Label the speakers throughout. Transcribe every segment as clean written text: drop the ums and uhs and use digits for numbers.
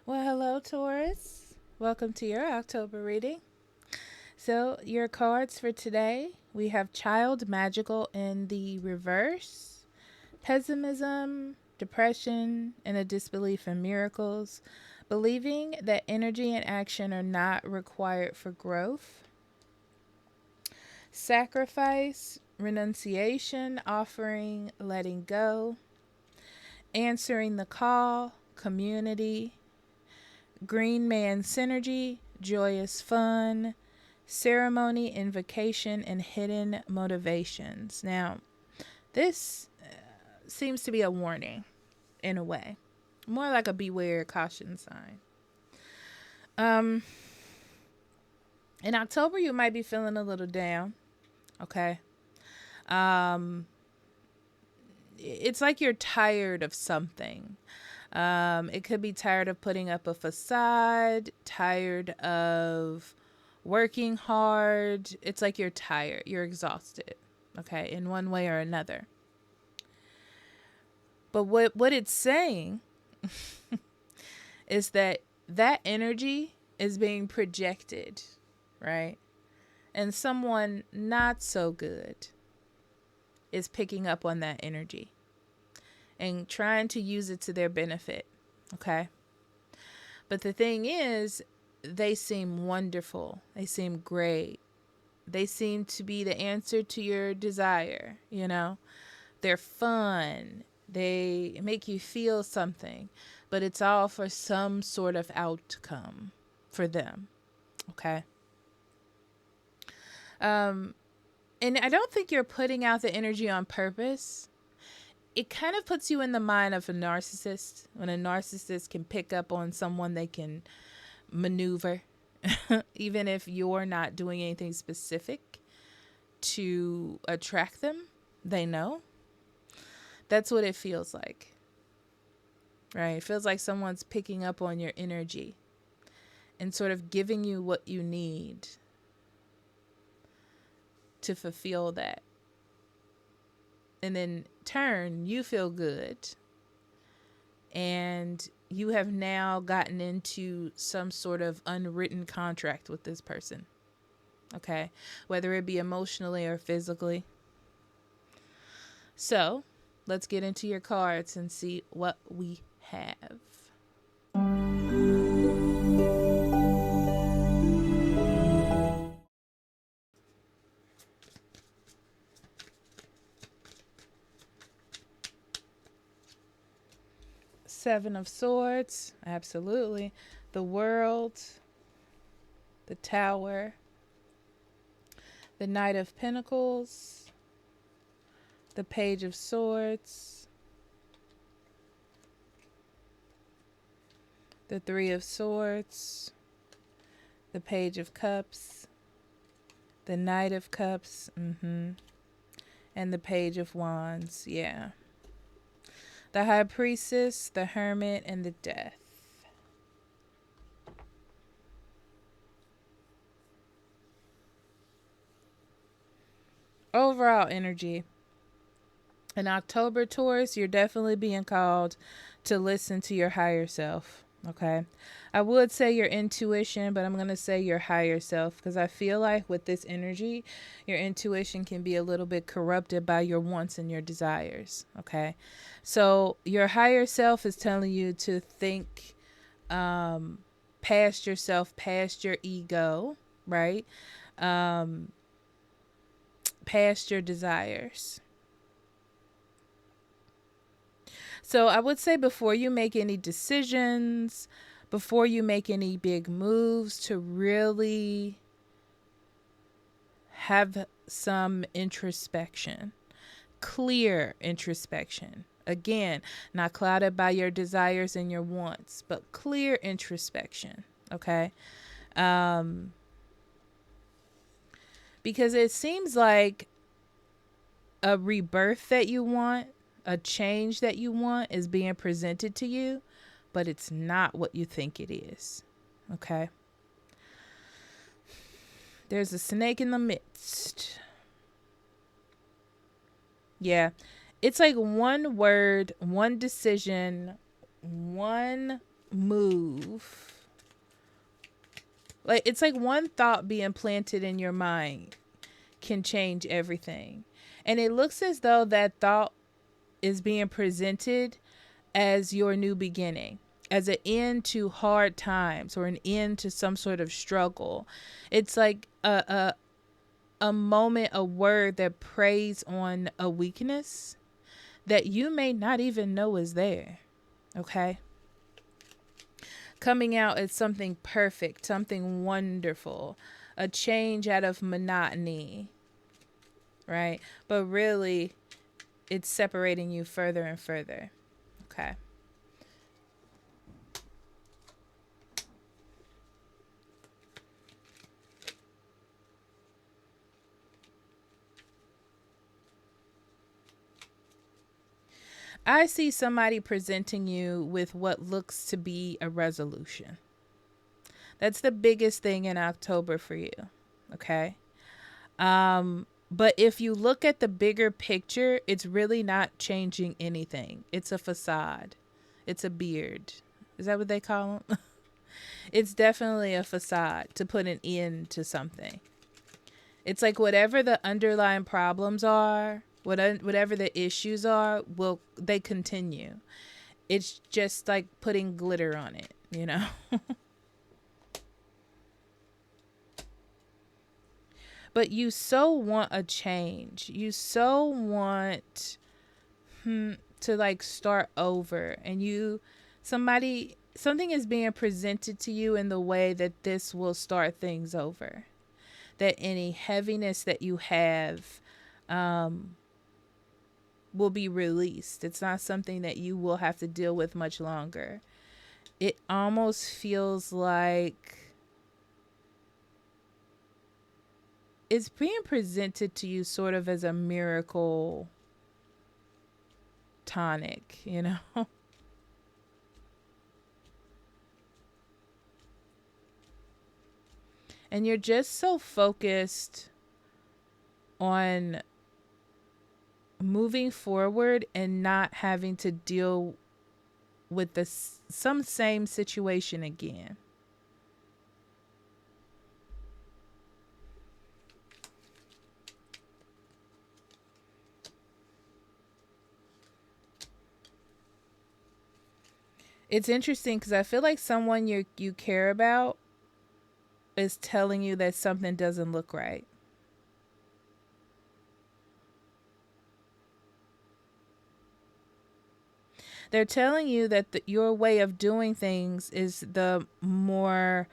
Speaker 1: Well, hello, Taurus. Welcome to your October reading. So, your cards for today, we have Child Magical in the reverse, pessimism, depression, and a disbelief in miracles, believing that energy and action are not required for growth, sacrifice, renunciation, offering, letting go, answering the call, community, Green Man Synergy, Joyous Fun, Ceremony, Invocation, and Hidden Motivations. Now, this seems to be a warning in a way, more like a beware caution sign. Um, in October, you might be feeling a little down. Okay. Um, it's like you're tired of something. It could be tired of putting up a facade, tired of working hard. It's like you're tired, you're exhausted, okay, in one way or another. But what it's saying is that energy is being projected, right? And someone not so good is picking up on that energy and trying to use it to their benefit, okay? But the thing is, they seem wonderful. They seem great. They seem to be the answer to your desire, you know? They're fun. They make you feel something, but it's all for some sort of outcome for them, okay? And I don't think you're putting out the energy on purpose. It kind of puts you in the mind of a narcissist, when a narcissist can pick up on someone they can maneuver, even if you're not doing anything specific to attract them. They know. That's what it feels like, right? It feels like someone's picking up on your energy and sort of giving you what you need to fulfill that. And in turn, you feel good. And you have now gotten into some sort of unwritten contract with this person. Okay? Whether it be emotionally or physically. So, let's get into your cards and see what we have. Seven of Swords, absolutely. The World, the Tower, the Knight of Pentacles, the Page of Swords, the Three of Swords, the Page of Cups, the Knight of Cups, and the Page of Wands, yeah. The High Priestess, the Hermit, and the Death. Overall energy. In October, Taurus, you're definitely being called to listen to your higher self. Okay. I would say your intuition, but I'm going to say your higher self because I feel like with this energy, your intuition can be a little bit corrupted by your wants and your desires. Okay. So your higher self is telling you to think past yourself, past your ego, right? Past your desires. So I would say before you make any decisions, before you make any big moves, to really have some introspection, clear introspection. Again, not clouded by your desires and your wants, but clear introspection, okay? Because it seems like a rebirth that you want, a change that you want is being presented to you, but it's not what you think it is. Okay? There's a snake in the midst. Yeah. It's like one word, one decision, one move. Like, it's like one thought being planted in your mind can change everything. And it looks as though that thought is being presented as your new beginning, as an end to hard times or an end to some sort of struggle. It's like a moment, a word that preys on a weakness that you may not even know is there. Okay? Coming out as something perfect, something wonderful, a change out of monotony, right? But really, it's separating you further and further. Okay. I see somebody presenting you with what looks to be a resolution. That's the biggest thing in October for you. Okay. But if you look at the bigger picture, it's really not changing anything. It's a facade. It's a beard. Is that what they call them? It's definitely a facade to put an end to something. It's like whatever the underlying problems are, whatever the issues are, they continue. It's just like putting glitter on it, you know? But you so want a change. You so want to like start over, and something is being presented to you in the way that this will start things over. That any heaviness that you have will be released. It's not something that you will have to deal with much longer. It almost feels like it's being presented to you sort of as a miracle tonic, you know? And you're just so focused on moving forward and not having to deal with some same situation again. It's interesting because I feel like someone you care about is telling you that something doesn't look right. They're telling you that your way of doing things is the more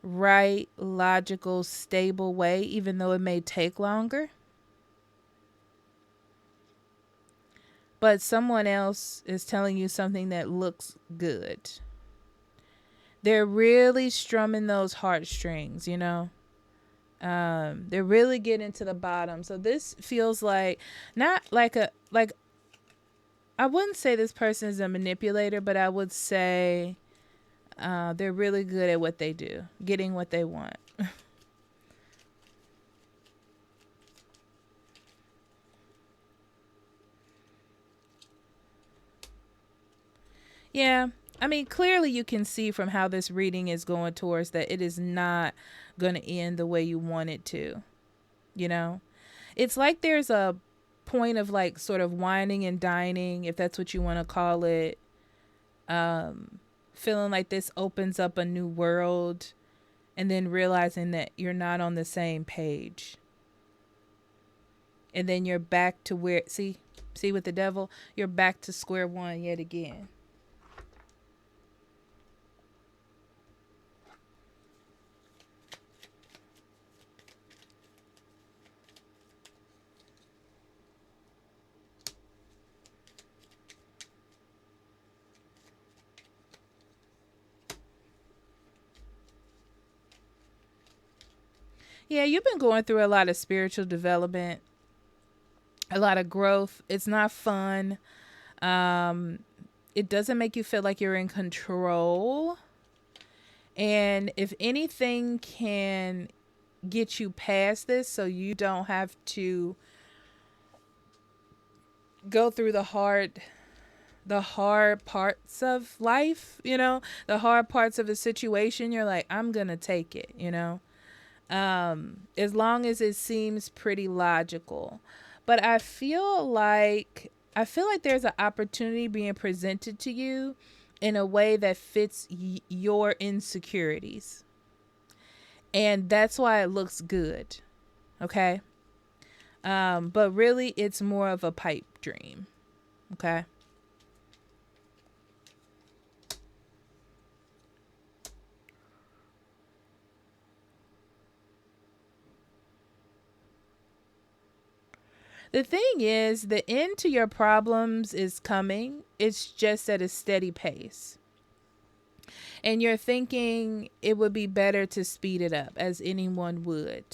Speaker 1: right, logical, stable way, even though it may take longer. But someone else is telling you something that looks good. They're really strumming those heartstrings, you know? They're really getting to the bottom. So this feels like not like I wouldn't say this person is a manipulator, but I would say they're really good at what they do, getting what they want. Yeah. I mean, clearly you can see from how this reading is going towards that it is not going to end the way you want it to. You know? It's like there's a point of like sort of whining and dining, if that's what you want to call it. Feeling like this opens up a new world and then realizing that you're not on the same page. And then you're back to where, see with the devil, you're back to square one yet again. Yeah, you've been going through a lot of spiritual development, a lot of growth. It's not fun. It doesn't make you feel like you're in control. And if anything can get you past this so you don't have to go through the hard parts of life, the hard parts of a situation, you're like, I'm going to take it, as long as it seems pretty logical. But I feel like there's an opportunity being presented to you in a way that fits your insecurities. And that's why it looks good. Okay? But really it's more of a pipe dream. Okay? The thing is, the end to your problems is coming. It's just at a steady pace. And you're thinking it would be better to speed it up, as anyone would.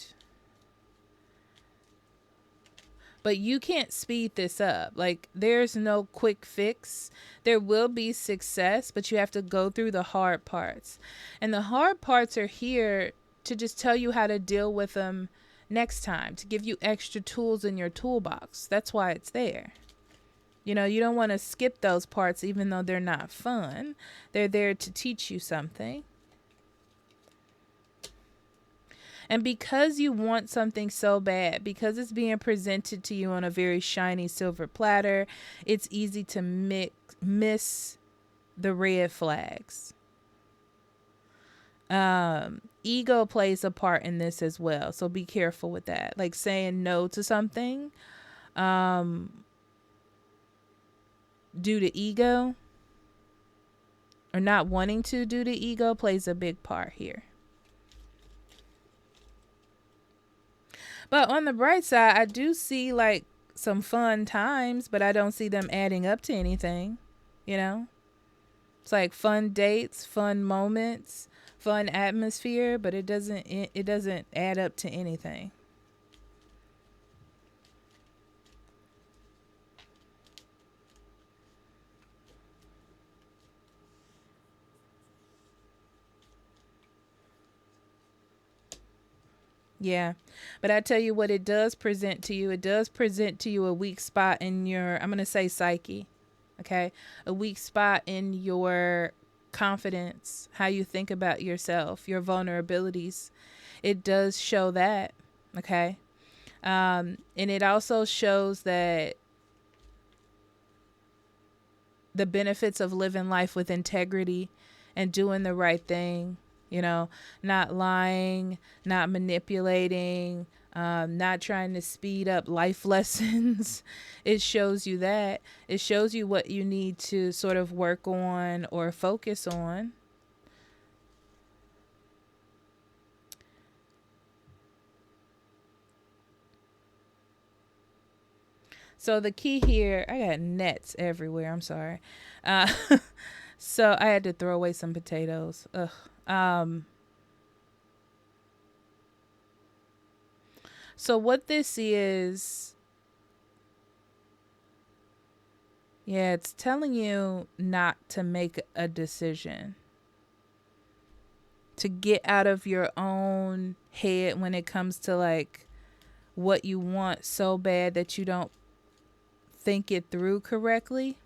Speaker 1: But you can't speed this up. Like, there's no quick fix. There will be success, but you have to go through the hard parts. And the hard parts are here to just tell you how to deal with them next time, to give you extra tools in your toolbox. That's why it's there. You don't want to skip those parts even though they're not fun. They're there to teach you something. And because you want something so bad, because it's being presented to you on a very shiny silver platter, it's easy to miss the red flags. Ego plays a part in this as well. So be careful with that. Like saying no to something due to ego, or not wanting to due to ego, plays a big part here. But on the bright side, I do see like some fun times, but I don't see them adding up to anything. It's like fun dates, fun moments, fun atmosphere, but it doesn't add up to anything. Yeah. But I tell you what it does present to you. It does present to you a weak spot in your, I'm going to say psyche. Okay. A weak spot in your confidence, how you think about yourself, your vulnerabilities. It does show that. Okay. And it also shows that the benefits of living life with integrity and doing the right thing, not lying, not manipulating, not trying to speed up life lessons. It shows you that. It shows you what you need to sort of work on or focus on. So the key here, I got nets everywhere. I'm sorry. Uh, so I had to throw away some potatoes. Ugh. So what this is, it's telling you not to make a decision, to get out of your own head when it comes to like what you want so bad that you don't think it through correctly.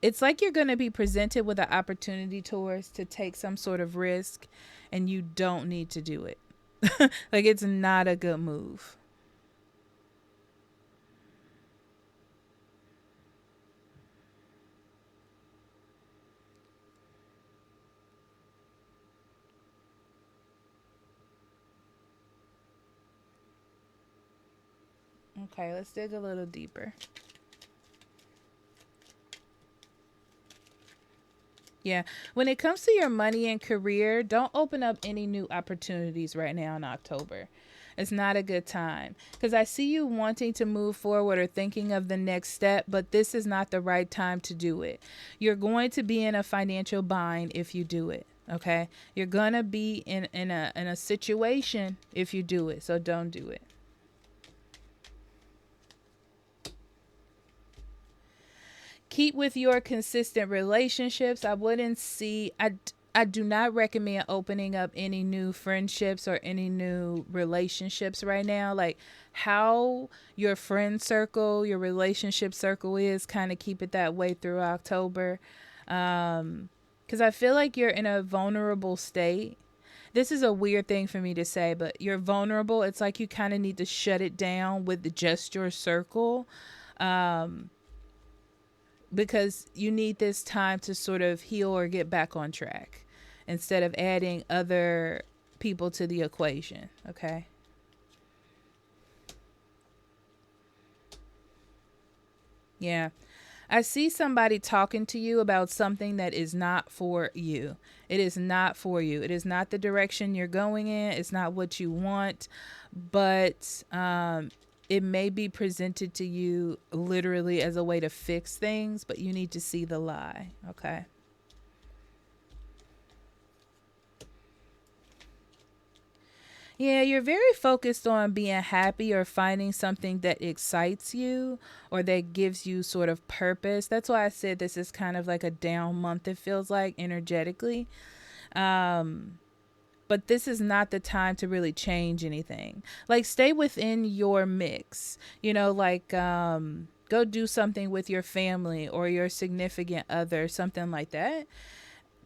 Speaker 1: It's like you're going to be presented with an opportunity, Taurus, to take some sort of risk, and you don't need to do it. Like, it's not a good move. Okay, let's dig a little deeper. Yeah. When it comes to your money and career, don't open up any new opportunities right now in October. It's not a good time because I see you wanting to move forward or thinking of the next step, but this is not the right time to do it. You're going to be in a financial bind if you do it. Okay. You're going to be in a situation if you do it. So don't do it. Keep with your consistent relationships. I wouldn't see, I do not recommend opening up any new friendships or any new relationships right now. Like how your friend circle, your relationship circle is, kind of keep it that way through October. Because I feel like you're in a vulnerable state. This is a weird thing for me to say, but you're vulnerable. It's like you kind of need to shut it down with just your circle. Um, because you need this time to sort of heal or get back on track instead of adding other people to the equation. Okay. Yeah. I see somebody talking to you about something that is not for you. It is not for you. It is not the direction you're going in. It's not what you want, but it may be presented to you literally as a way to fix things, but you need to see the lie. Okay. Yeah, you're very focused on being happy or finding something that excites you or that gives you sort of purpose. That's why I said this is kind of like a down month, it feels like energetically. Um, but this is not the time to really change anything. Like, stay within your mix, go do something with your family or your significant other, something like that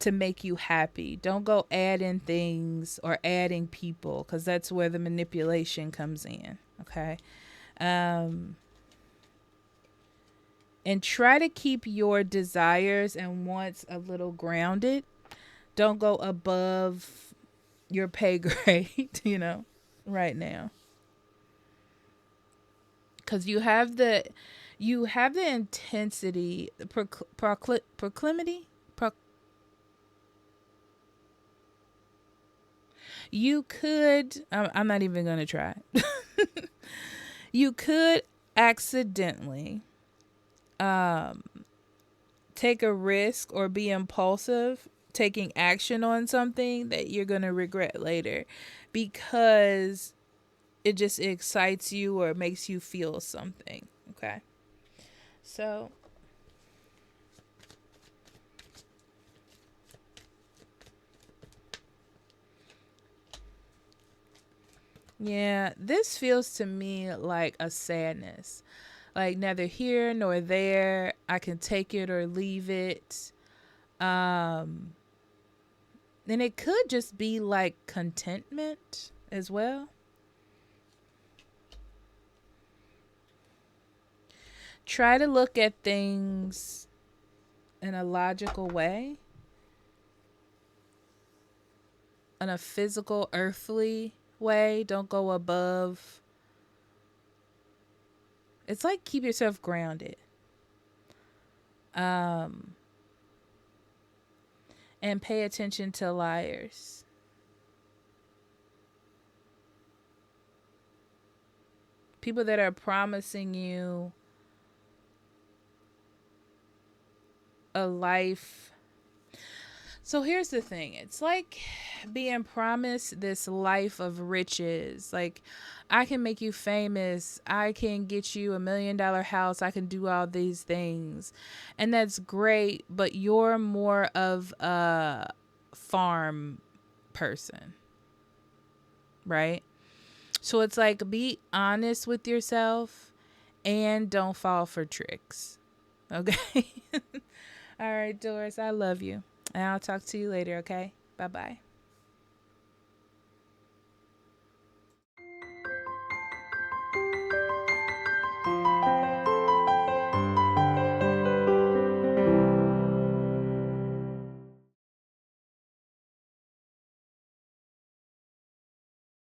Speaker 1: to make you happy. Don't go adding things or adding people because that's where the manipulation comes in. Okay. Um, and try to keep your desires and wants a little grounded. Don't go above your pay grade, right now. Because you have the intensity, proclivity. You could, I'm not even going to try. You could accidentally um, take a risk or be impulsive, taking action on something that you're going to regret later because it just excites you or makes you feel something. Okay. So, yeah, this feels to me like a sadness. Like neither here nor there. I can take it or leave it. Um and it could just be like contentment as well. Try to look at things in a logical way, in a physical, earthly way. Don't go above. It's like keep yourself grounded. Um, and pay attention to liars. People that are promising you a life. So here's the thing. It's like being promised this life of riches. Like, I can make you famous. I can get you $1 million house. I can do all these things. And that's great, but you're more of a farm person, right? So it's like be honest with yourself and don't fall for tricks. Okay? All right, Doris, I love you. And I'll talk to you later, okay? Bye-bye.